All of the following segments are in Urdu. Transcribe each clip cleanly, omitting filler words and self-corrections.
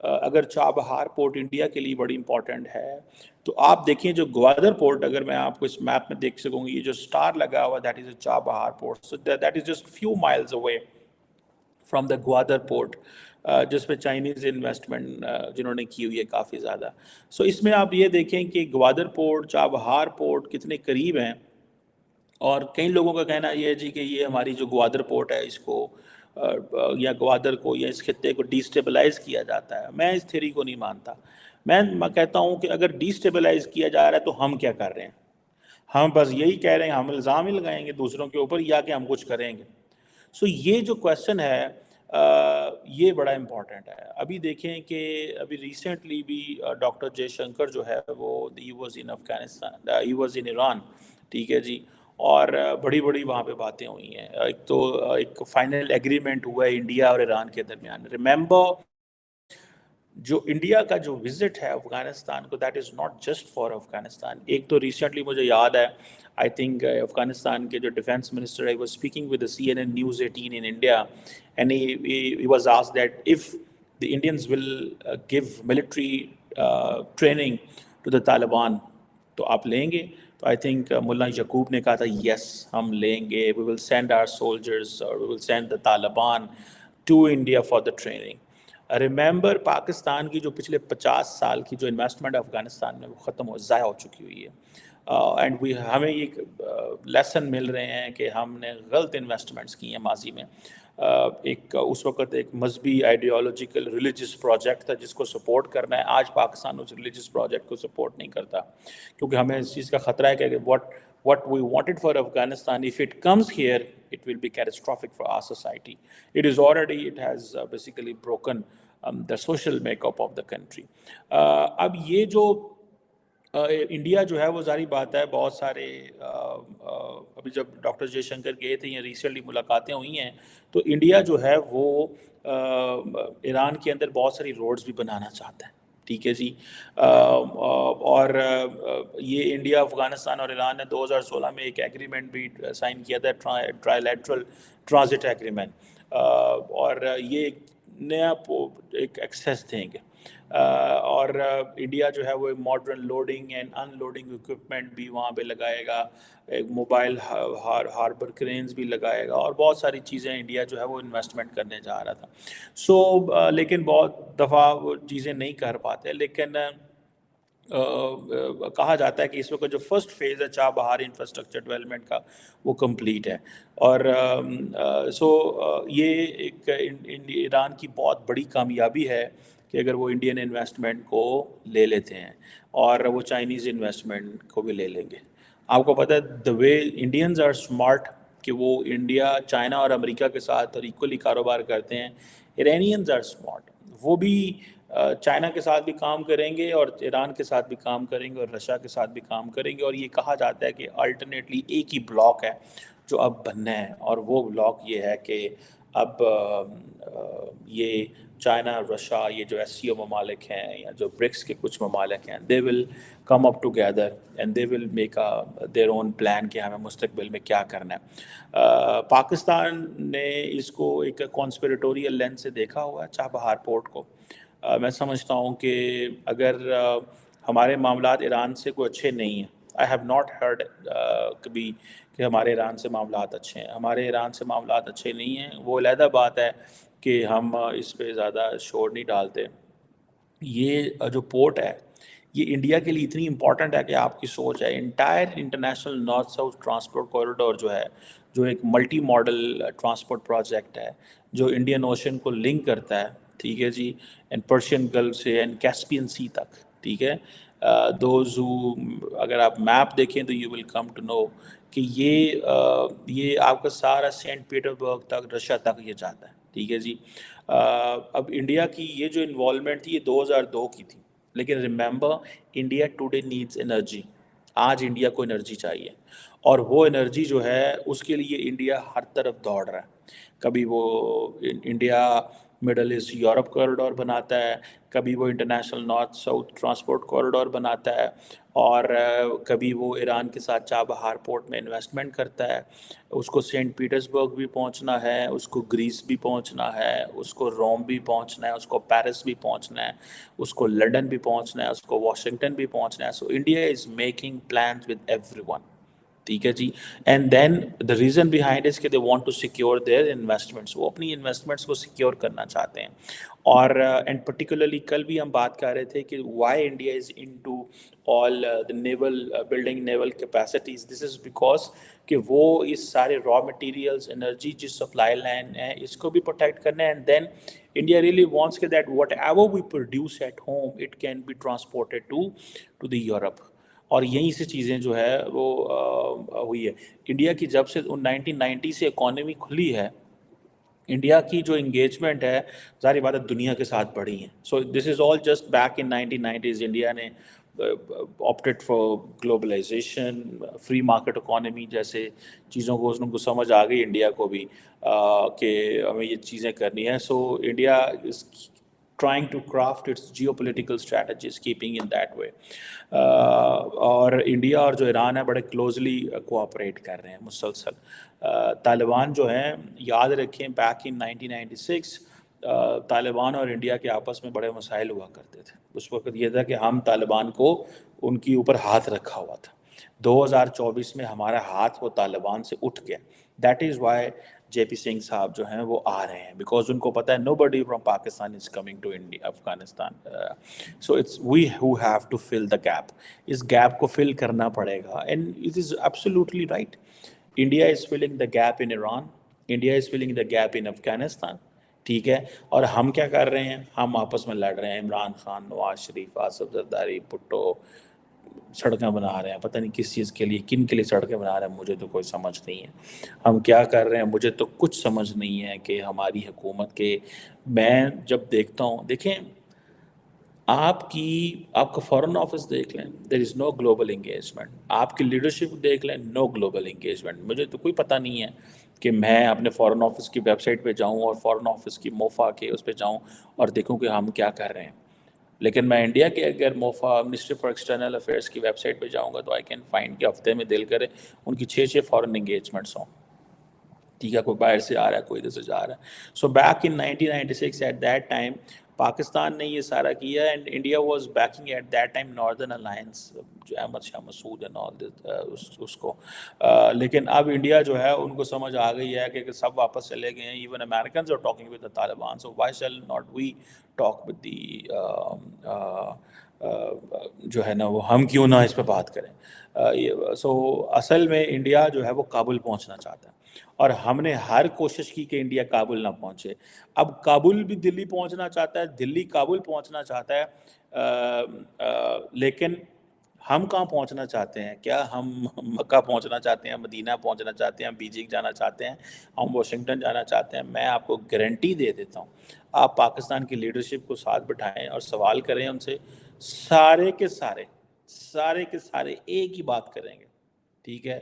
اگر چابہار پورٹ انڈیا کے لیے بڑی امپورٹنٹ ہے تو آپ دیکھیں جو گوادر پورٹ، اگر میں آپ کو اس میپ میں دیکھ سکوں گی، یہ جو سٹار لگا ہوا that is a Chabahar port, so that is just few miles away from the Gwadar port, جس پہ چائنیز انویسٹمنٹ جنہوں نے کی ہوئی ہے کافی زیادہ. سو اس میں آپ یہ دیکھیں کہ گوادر پورٹ، چابہار پورٹ کتنے قریب ہیں. اور کئی لوگوں کا کہنا یہ ہے جی کہ یہ ہماری جو گوادر پورٹ ہے اس کو یا گوادر کو یا اس خطے کو ڈی اسٹیبلائز کیا جاتا ہے. میں اس تھیوری کو نہیں مانتا. میں کہتا ہوں کہ اگر ڈی اسٹیبلائز کیا جا رہا ہے تو ہم کیا کر رہے ہیں؟ ہم بس یہی کہہ رہے ہیں، ہم الزام ہی لگائیں گے دوسروں کے اوپر یا کہ ہم کچھ کریں گے. سو یہ جو کویسچن ہے یہ بڑا امپورٹنٹ ہے. ابھی دیکھیں کہ ابھی ریسنٹلی بھی ڈاکٹر جے شنکر جو ہے وہ he was in Afghanistan, he was in Iran, ٹھیک ہے جی. اور بڑی بڑی وہاں پہ باتیں ہوئی ہیں. ایک تو ایک فائنل ایگریمنٹ ہوا ہے انڈیا اور ایران کے درمیان. ریممبر جو انڈیا کا جو وزٹ ہے افغانستان کو، that is not just for Afghanistan. ایک تو ریسنٹلی مجھے یاد ہے، آئی تھنک افغانستان کے جو ڈیفینس منسٹر ہے was speaking with CNN News 18 in India, and he was asked that if the Indians will give military training to the Taliban تو آپ لیں گے؟ تو آئی تھنک مولانا یعقوب نے کہا تھا یس ہم لیں گے، وی ول سینڈ آور سولجرز اور we will send the Taliban to India for the training. Remember Pakistan کی جو پچھلے 50 سال کی جو انویسٹمنٹ افغانستان میں وہ ختم ضائع ہو چکی ہوئی ہے. اینڈ ہمیں ایک لیسن مل رہے ہیں کہ ہم نے غلط انویسٹمنٹس کی ہیں ماضی میں. ایک اس وقت ایک مذہبی آئیڈیالوجیکل ریلیجس پروجیکٹ تھا جس کو سپورٹ کرنا ہے. آج پاکستان اس ریلیجس پروجیکٹ کو سپورٹ نہیں کرتا کیونکہ ہمیں اس چیز کا خطرہ ہے کہ what we wanted for Afghanistan, if it comes here, it will be catastrophic for our society. It has basically broken the social makeup of the country. اب یہ جو انڈیا جو ہے وہ ظاہری بات ہے بہت سارے ابھی جب ڈاکٹر جے شنکر گئے تھے یا ریسنٹلی ملاقاتیں ہوئی ہیں تو انڈیا جو ہے وہ ایران کے اندر بہت ساری روڈز بھی بنانا چاہتا ہے، ٹھیک ہے جی. اور یہ انڈیا، افغانستان اور ایران نے 2016 میں ایک ایگریمنٹ بھی سائن کیا تھا، ٹرائیلیٹرل ٹرانزٹ ایگریمنٹ، اور یہ ایک نیا ایک ایکسیس دیں گے. اور انڈیا جو ہے وہ modern loading and in loading equipment بھی وہاں پہ لگائے گا، ایک موبائل ہاربر کرینز بھی لگائے گا، اور بہت ساری چیزیں انڈیا جو ہے وہ انویسٹمنٹ کرنے جا رہا تھا. سو لیکن بہت دفعہ وہ چیزیں نہیں کر پاتے. لیکن کہا جاتا ہے کہ اس وقت جو فرسٹ فیز ہے چابہار انفراسٹرکچر ڈیولپمنٹ کا وہ کمپلیٹ ہے. اور سو یہ ایک ایران کی بہت بڑی کامیابی ہے کہ اگر وہ انڈین انویسٹمنٹ کو لے لیتے ہیں اور وہ چائنیز انویسٹمنٹ کو بھی لے لیں گے. آپ کو پتہ ہے دا وے انڈینز آر اسمارٹ کہ وہ انڈیا، چائنا اور امریکہ کے ساتھ اور ایکولی کاروبار کرتے ہیں. ایرانینز آر اسمارٹ، وہ بھی چائنا کے ساتھ بھی کام کریں گے اور ایران کے ساتھ بھی کام کریں گے اور رشیا کے ساتھ بھی کام کریں گے. اور یہ کہا جاتا ہے کہ الٹرنیٹلی ایک ہی بلاک ہے جو اب بننا ہے، اور وہ بلاک یہ ہے کہ اب یہ چائنا، رشیا، یہ جو SCO ممالک ہیں یا جو برکس کے کچھ ممالک ہیں، they will come up together and they will make their own plan کہ ہمیں مستقبل میں کیا کرنا ہے. پاکستان نے اس کو ایک کانسپیریٹوریل لینس سے دیکھا ہوا ہے چابہار پورٹ کو. میں سمجھتا ہوں کہ اگر ہمارے معاملات ایران سے کوئی اچھے نہیں ہیں، آئی ہیو ناٹ ہرڈ کبھی کہ ہمارے ایران سے معاملات اچھے ہیں. ہمارے ایران سے معاملات اچھے نہیں ہیں، وہ علیحدہ بات ہے کہ ہم اس پہ زیادہ شور نہیں ڈالتے. یہ جو پورٹ ہے یہ انڈیا کے لیے اتنی امپورٹنٹ ہے کہ آپ کی سوچ ہے entire international north south transport corridor جو ہے، جو ایک ملٹی ماڈل ٹرانسپورٹ پروجیکٹ ہے جو انڈین اوشن کو لنک کرتا ہے، ٹھیک ہے جی، اینڈ پرشین گلف سے اینڈ کیسپین سی تک، ٹھیک ہے. دوز ہو اگر آپ میپ دیکھیں تو you will come to know کہ یہ آپ کا سارا سینٹ پیٹربرگ تک، رشیا تک یہ جاتا ہے، ٹھیک ہے جی. اب انڈیا کی یہ جو انوالومنٹ تھی یہ 2002 کی تھی، لیکن remember India today needs energy. آج انڈیا کو انرجی چاہیے. اور وہ انرجی جو ہے اس کے لیے انڈیا ہر طرف دوڑ رہا ہے. کبھی وہ India Middle East Europe corridor بناتا ہے, کبھی وہ international north south transport corridor بناتا ہے, اور کبھی وہ ایران کے ساتھ چابہار پورٹ میں انویسٹمنٹ کرتا ہے. اس کو سینٹ پیٹرزبرگ بھی پہنچنا ہے, اس کو گریس بھی پہنچنا ہے, اس کو روم بھی پہنچنا ہے, اس کو پیرس بھی پہنچنا ہے, اس کو لنڈن بھی پہنچنا ہے, اس کو واشنگٹن بھی پہنچنا ہے. So India is making plans with everyone. ٹھیک ہے جی. And then the reason behind is کہ they want to secure their investments, وہ اپنی انویسٹمنٹس کو سیکیور کرنا چاہتے ہیں. اور اینڈ پرٹیکولرلی کل بھی ہم بات کر رہے تھے کہ why India is into all the naval building naval capacities. This is because کہ وہ اس سارے را مٹیریلز انرجی جس سپلائی لائن ہے اس کو بھی پروٹیکٹ کرنا ہے. And then India really wants کہ that whatever we produce at home it can be transported to the Europe. اور یہیں سے چیزیں جو ہے وہ ہوئی ہے. انڈیا کی جب سے 1990 سے اکانومی کھلی ہے, انڈیا کی جو انگیجمنٹ ہے ظاہر بات ہے دنیا کے ساتھ بڑھی ہیں. So this is all just back in 1990s. India نے opted for globalisation, free market economy جیسے چیزوں کو ان کو سمجھ آ گئی انڈیا کو بھی کہ ہمیں یہ چیزیں کرنی ہے. So India is trying to craft its geopolitical strategies keeping in that way. اور انڈیا اور جو ایران ہے بڑے کلوزلی کوآپریٹ کر رہے ہیں مسلسل. طالبان جو ہیں یاد رکھیں بیک ان 1996 طالبان اور انڈیا کے آپس میں بڑے مسائل ہوا کرتے تھے. اس وقت یہ تھا کہ ہم طالبان کو ان کی اوپر ہاتھ رکھا ہوا تھا. 2024 میں ہمارا ہاتھ وہ طالبان سے اٹھ گیا. دیٹ از وائی جے پی سنگھ صاحب جو ہیں وہ آ رہے ہیں, بیکاز ان کو پتہ ہے nobody from Pakistan is coming to Afghanistan. So it's we who have to fill the gap. اس گیپ کو فل کرنا پڑے گا, and it is absolutely right. India is filling the gap in Iran, India is filling the gap in Afghanistan. ٹھیک ہے, اور ہم کیا کر رہے ہیں, ہم آپس میں لڑ رہے ہیں. عمران خان, نواز شریف, آصف زرداری, بھٹو سڑکیں بنا رہے ہیں, پتہ نہیں کس چیز کے لیے, کن کے لیے سڑکیں بنا رہے ہیں, مجھے تو کوئی سمجھ نہیں ہے. ہم کیا کر رہے ہیں مجھے تو کچھ سمجھ نہیں ہے کہ ہماری حکومت کے. میں جب دیکھتا ہوں, دیکھیں آپ کا فارن آفس دیکھ لیں, دیر از نو گلوبل انگیجمنٹ. آپ کی لیڈرشپ دیکھ لیں, نو گلوبل انگیجمنٹ. مجھے تو کوئی پتہ نہیں ہے کہ میں اپنے فارن آفس کی ویب سائٹ پہ جاؤں اور فارن آفس کی موفا کے اس پہ جاؤں اور دیکھوں کہ ہم کیا کر رہے ہیں. لیکن میں انڈیا کے اگر موفا منسٹری فار ایکسٹرنل افیئرس کی ویب سائٹ پہ جاؤں گا تو آئی کین فائنڈ کہ ہفتے میں دل کرے ان کی 6 فارن انگیجمنٹس ہوں. ٹھیک ہے, کوئی باہر سے آ رہا ہے, کوئی ادھر سے جا رہا ہے. So back in 1996 at that time Pakistan نے یہ سارا کیا, and India was backing at that time Northern Alliance, جو احمد شاہ مسعود اینڈ آل اس کو. لیکن اب انڈیا جو ہے ان کو سمجھ آ گئی ہے کہ سب واپس چلے گئے ہیں. Even Americans are talking with the Taliban, so why shall not we talk with the جو ہے نا وہ, ہم کیوں نہ اس پہ بات کریں. سو اصل میں انڈیا جو ہے وہ کابل پہنچنا چاہتا ہے, اور ہم نے ہر کوشش کی کہ انڈیا کابل نہ پہنچے. اب کابل بھی دلی پہنچنا چاہتا ہے, دلی کابل پہنچنا چاہتا ہے, لیکن ہم کہاں پہنچنا چاہتے ہیں؟ کیا ہم مکہ پہنچنا چاہتے ہیں, مدینہ پہنچنا چاہتے ہیں, بیجنگ جانا چاہتے ہیں, ہم واشنگٹن جانا چاہتے ہیں؟ میں آپ کو گارنٹی دے دیتا ہوں, آپ پاکستان کی لیڈرشپ کو ساتھ بٹھائیں اور سوال کریں ان سے, سارے کے سارے ایک ہی بات کریں گے. ٹھیک ہے,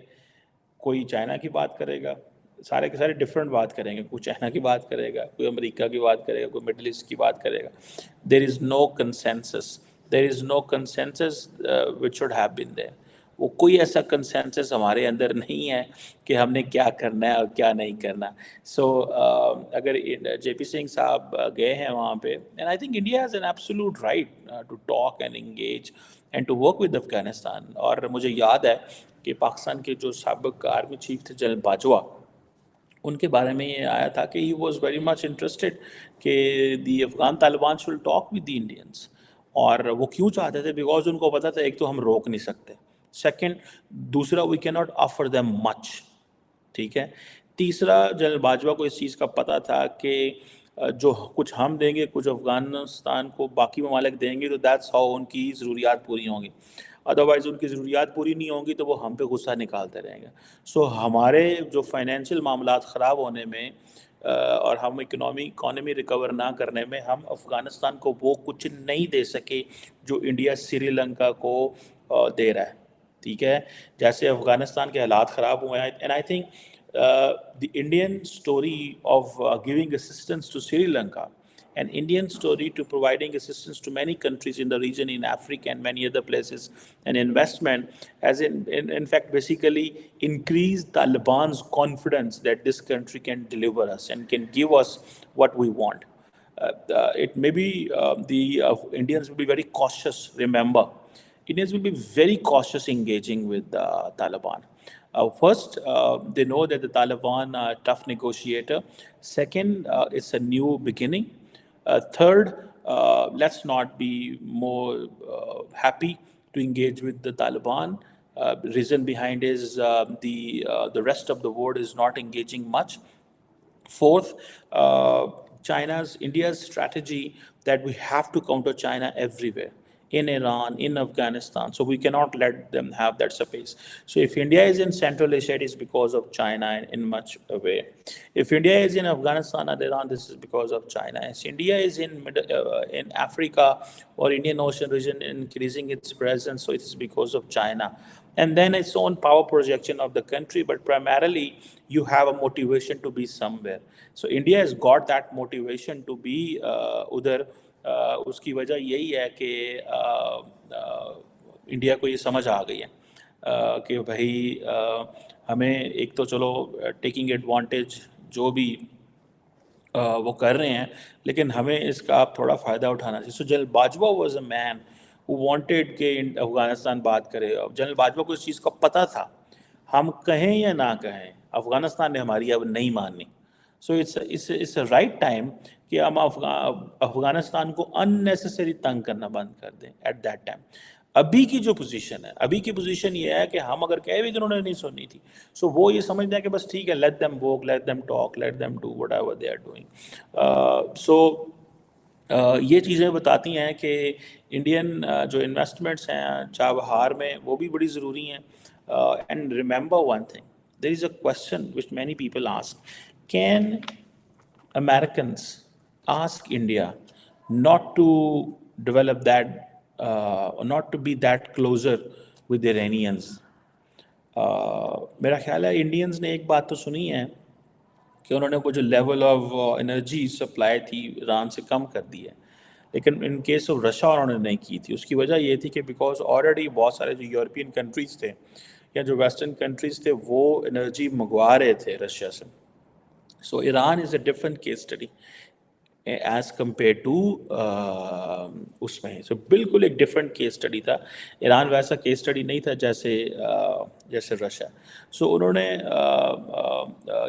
کوئی چائنا کی بات کرے گا, سارے کے سارے ڈفرینٹ بات کریں گے. کوئی چائنا کی بات کرے گا, کوئی امریکہ کی بات کرے گا, کوئی مڈل ایسٹ کی بات کرے گا. There is no consensus, there is no consensus which should have been there. وہ کوئی ایسا کنسنسس ہمارے اندر نہیں ہے کہ ہم نے کیا کرنا ہے اور کیا نہیں کرنا. سو اگر جے پی سنگھ صاحب گئے ہیں وہاں پہ, and I think India has an absolute right to talk and engage and to work with Afghanistan. اور مجھے یاد ہے کہ پاکستان کے جو سابق آرمی چیف تھے جنرل باجوہ, ان کے بارے میں یہ آیا تھا کہ he was very much interested کہ the Afghan Taliban should talk with the Indians. اور وہ کیوں چاہتے تھے؟ بیکاز ان کو پتہ تھا ایک تو ہم روک نہیں سکتے, سیکنڈ دوسرا وی کی ناٹ آفر دیم مچ. ٹھیک ہے, تیسرا جنرل باجوہ کو اس چیز کا پتہ تھا کہ جو کچھ ہم دیں گے, کچھ افغانستان کو باقی ممالک دیں گے, تو دیٹس ہاؤ ان کی ضروریات پوری ہوں گی. ادروائز ان کی ضروریات پوری نہیں ہوں گی تو وہ ہم پہ غصہ نکالتے رہیں گے. سو ہمارے جو فائنینشیل معاملات خراب ہونے میں اور ہم اکانومی ریکور نہ کرنے میں, ہم افغانستان کو وہ کچھ نہیں دے سکے جو انڈیا سری لنکا کو دے رہا ہے. ٹھیک ہے. جیسے افغانستان کے حالات خراب ہوئے ہیں, and I think the Indian story of giving assistance to Sri Lanka, an Indian story to providing assistance to many countries in the region, in Africa and many other places, and investment has in fact basically increased Taliban's confidence that this country can deliver us and can give us what we want. It may be the Indians will be very cautious. Remember, Indians will be very cautious engaging with Taliban. First, they know that the Taliban are a tough negotiator. Second, it's a new beginning. Third, let's not be more happy to engage with the Taliban. Reason behind is the rest of the world is not engaging much. Fourth, India's strategy that we have to counter China everywhere, in Iran, in Afghanistan. So we cannot let them have that space. So if India is in Central Asia, it is because of China in much a way. If India is in Afghanistan and Iran, this is because of China. If India is in Africa or Indian Ocean region increasing its presence, so it is because of China. And then its own power projection of the country, but primarily you have a motivation to be somewhere. So India has got that motivation to be udhar. اس کی وجہ یہی ہے کہ انڈیا کو یہ سمجھ آ گئی ہے کہ بھائی ہمیں ایک تو چلو ٹیکنگ ایڈوانٹیج جو بھی وہ کر رہے ہیں, لیکن ہمیں اس کا آپ تھوڑا فائدہ اٹھانا چاہیے. So general Bajwa was a man who wanted کہ افغانستان بات کرے. جنرل باجوہ کو اس چیز کا پتہ تھا, ہم کہیں یا نہ کہیں افغانستان نے ہماری اب نہیں ماننی. So it's a right time کہ ہم افغانستان کو اننیسیسری تنگ کرنا بند کر دیں ایٹ دیٹ ٹائم. ابھی کی جو پوزیشن ہے, ابھی کی پوزیشن یہ ہے کہ ہم اگر کہے بھی کہ انہوں نے نہیں سننی تھی, سو وہ یہ سمجھتے ہیں کہ بس ٹھیک ہے, let them work, let them talk, let them do whatever they are doing. So یہ چیزیں بتاتی ہیں کہ انڈین جو انویسٹمنٹس ہیں چابہار میں وہ بھی بڑی ضروری ہیں. And remember one thing, there is a question which many people ask, can Americans ask India not to develop that, or not to be that closer with the Iranians. میرا خیال ہے انڈینز نے ایک بات تو سنی ہے کہ انہوں نے وہ جو لیول آف انرجی سپلائی تھی ایران سے کم کر دی ہے, لیکن ان کیس آف رشیا انہوں نے نہیں کی تھی. اس کی وجہ یہ تھی کہ بیکاز آلریڈی بہت سارے جو یورپین کنٹریز تھے یا جو ویسٹرن کنٹریز تھے وہ انرجی منگوا رہے تھے رشیا سے. So Iran is a different case study as compared to اس میں. So بالکل ایک ڈفرینٹ کیس اسٹڈی تھا. ایران ویسا کیس اسٹڈی نہیں تھا جیسے رشیا. سو انہوں نے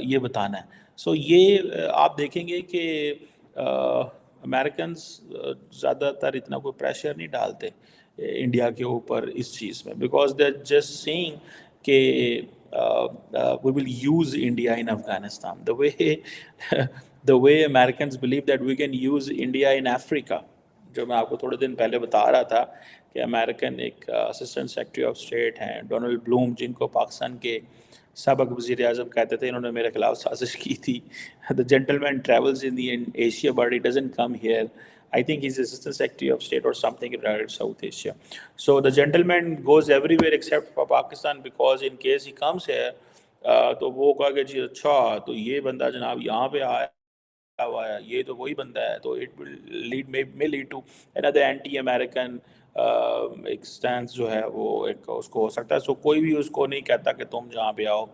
یہ بتانا ہے. سو یہ آپ دیکھیں گے کہ امریکنز زیادہ تر اتنا کوئی پریشر نہیں ڈالتے انڈیا کے اوپر اس چیز میں, because they are just seeing کہ we will use India in Afghanistan the way Americans believe that we can use India in Africa. جو میں آپ کو تھوڑے دن پہلے بتا رہا تھا کہ امریکن ایک اسسٹنٹ سیکرٹری آف اسٹیٹ ہیں ڈونلڈ بلوم, جن کو پاکستان کے سابق وزیر اعظم کہتے تھے, انہوں نے میرے خلاف سازش کی تھی. The gentleman travels in Asia but he doesn't come here. I think he's Assistant Secretary of State or something in South Asia. So the gentleman goes everywhere except for Pakistan because in case he comes here, تو وہ کہا کہ جی اچھا تو یہ بندہ جناب یہاں پہ آیا ہوا ہے, یہ تو وہی بندہ ہے, تو it will lead to another anti-American ایک سٹینس جو ہے وہ ایک اس کو ہو سکتا ہے. سو کوئی بھی اس کو نہیں کہتا کہ تم جہاں پہ آؤ,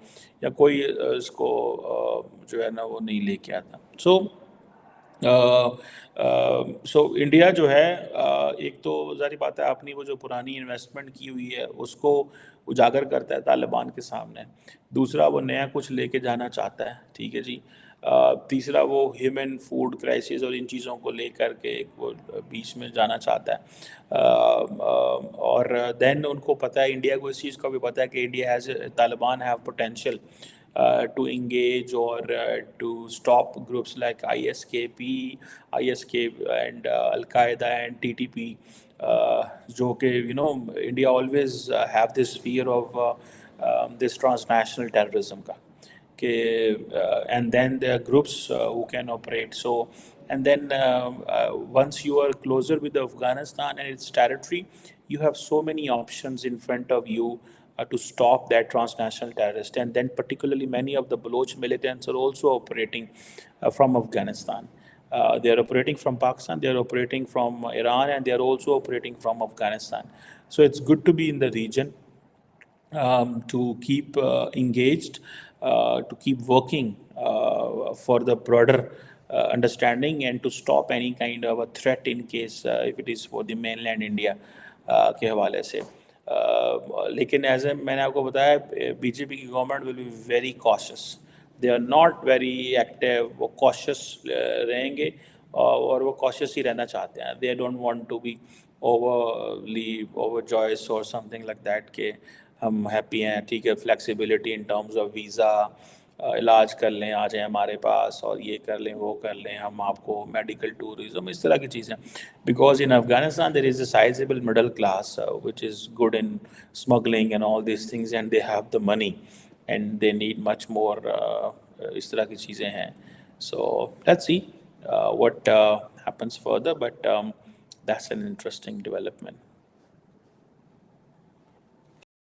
یا کوئی اس کو جو ہے نا وہ نہیں لے کے آتا. سو انڈیا جو ہے ایک تو ظاہری بات ہے اپنی وہ جو پرانی انویسٹمنٹ کی ہوئی ہے اس کو اجاگر کرتا ہے طالبان کے سامنے. دوسرا وہ نیا کچھ لے کے جانا چاہتا ہے, ٹھیک ہے جی. تیسرا وہ ہیومن فوڈ کرائسس اور ان چیزوں کو لے کر کے وہ بیچ میں جانا چاہتا ہے. اور دین ان کو پتہ ہے, انڈیا کو اس چیز کا بھی پتہ ہے کہ India Taliban have potential to engage or to stop groups like ISKP and Al-Qaeda and TTP, جو کہ India always have this fear of this transnational terrorism کا کہ and then there are groups who can operate. So and then once you are closer with Afghanistan and its territory, you have so many options in front of you to stop that transnational terrorist. And then particularly many of the Baloch militants are also operating from Afghanistan. They are operating from Pakistan, they are operating from Iran, and they are also operating from Afghanistan. So it's good to be in the region, to keep engaged, to keep working for the broader understanding, and to stop any kind of a threat in case if it is for the mainland India کے حوالے سے. لیکن ایز اے میں نے آپ کو بتایا BJP کی government will be very cautious. They are not very active. وہ کاشیس رہیں گے اور وہ کاشیس ہی رہنا چاہتے ہیں. They don't want to be over joyous اور سم تھنگ لائک دیٹ کہ ہم ہیپی ہیں, ٹھیک ہے, flexibility in terms of visa, علاج کر لیں, آ جائیں ہمارے پاس, اور یہ کر لیں وہ کر لیں, ہم آپ کو میڈیکل ٹورزم, اس طرح کی چیزیں. Because in Afghanistan there is a sizeable middle class which is good in smuggling and all these things, and they have the money and they need much more. اس طرح کی چیزیں ہیں. So let's see what happens further, but that's an interesting development.